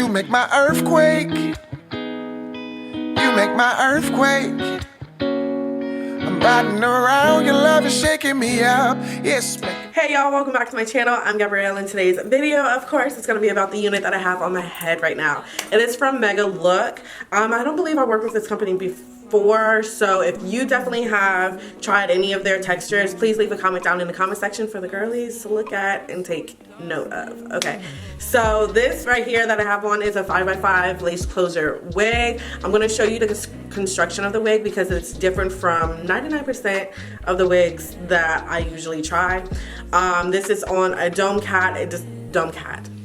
You make my earthquake. You make my earthquake. I'm riding around, your love is shaking me up. Yes, hey y'all, welcome back to my channel. I'm Gabrielle. In today's video, of course, it's going to be about the unit that I have on my head right now. It is from Megalook. I don't believe I worked with this company before, so if you definitely have tried any of their textures, please leave a comment down in the comment section for the girlies to look at and take note of. Okay, so this right here that I have on is a 5x5 lace closure wig. I'm going to show you the construction of the wig because it's different from 99% of the wigs that I usually try. This is on a dome cap.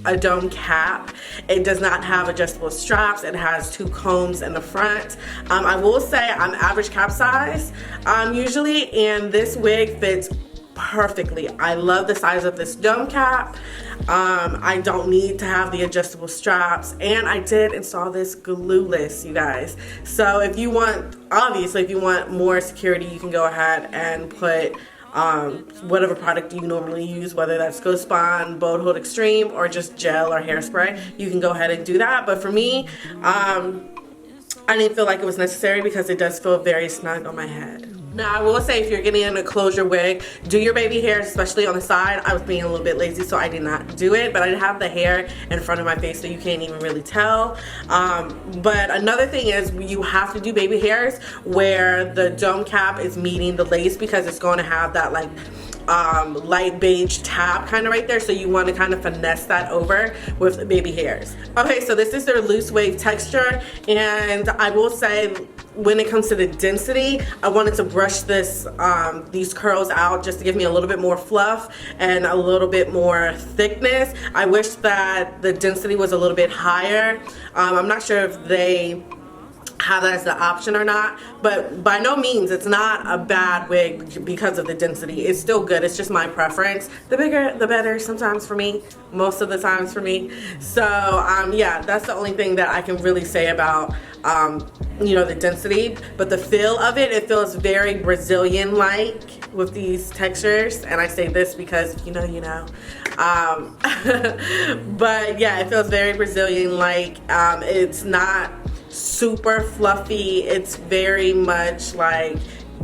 A dome cap. It does not have adjustable straps. It has two combs in the front. I will say I'm average cap size usually, and this wig fits perfectly. I love the size of this dome cap. I don't need to have the adjustable straps, and I did install this glueless, you guys. So if you want, obviously if you want more security, you can go ahead and put whatever product you normally use, whether that's Ghost Bond, Bold Hold Extreme, or just gel or hairspray. You can go ahead and do that, but for me, I didn't feel like it was necessary because it does feel very snug on my head. Now, I will say if you're getting in a closure wig, do your baby hair, especially on the side. I was being a little bit lazy, so I did not do it, but I have the hair in front of my face so you can't even really tell. But another thing is you have to do baby hairs where the dome cap is meeting the lace because it's going to have that like light beige tab kind of right there, so you want to kind of finesse that over with the baby hairs. Okay, so this is their loose wave texture, and I will say when it comes to the density, I wanted to brush this these curls out just to give me a little bit more fluff and a little bit more thickness. I wish that the density was a little bit higher. I'm not sure if they have that as the option or not, but by no means it's not a bad wig because of the density. It's still good. It's just my preference. The bigger the better sometimes for me, most of the times for me. So yeah, that's the only thing that I can really say about you know, the density. But the feel of it, it feels very Brazilian like with these textures, and I say this because you know but yeah, it feels very Brazilian like. It's not super fluffy. It's very much like,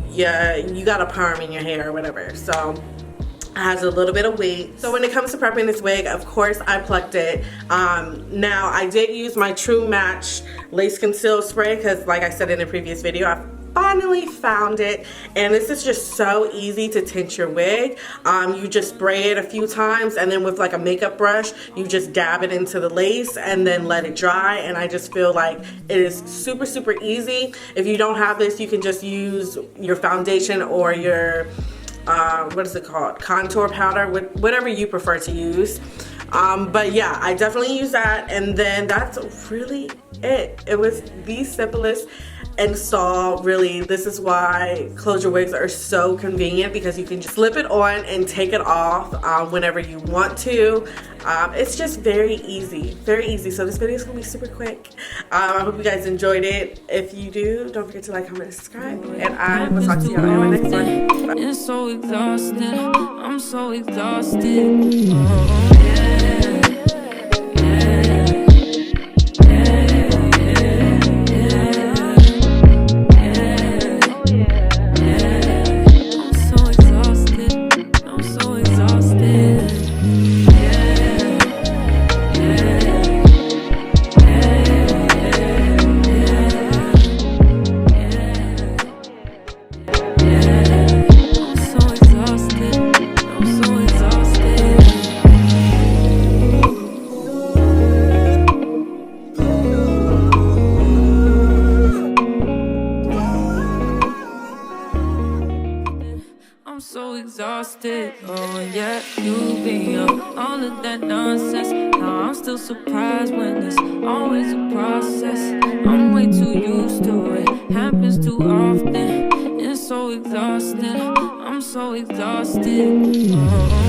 yeah, you got a perm in your hair or whatever. So it has a little bit of weight. So when it comes to prepping this wig, of course I plucked it. Now I did use my True Match Lace Conceal Spray because, like I said in a previous video, I finally found it, and this is just so easy to tint your wig. You just spray it a few times, and then with like a makeup brush you just dab it into the lace and then let it dry, and I just feel like it is super easy. If you don't have this, you can just use your foundation or your what is it called, contour powder, whatever you prefer to use. But yeah, I definitely use that, and then that's really it. It was the simplest install, really. This is why closure wigs are so convenient, because you can just slip it on and take it off whenever you want to. It's just very easy, so this video is gonna be super quick. I hope you guys enjoyed it. If you do, don't forget to like, comment, and subscribe, and I will talk to y'all in my next one. Bye. It's so exhausted, I'm so exhausted. Oh, yeah. So exhausted, oh yeah, you've been all of that nonsense. Now I'm still surprised when it's always a process. I'm way too used to it, happens too often. It's so exhausting, I'm so exhausted. Oh.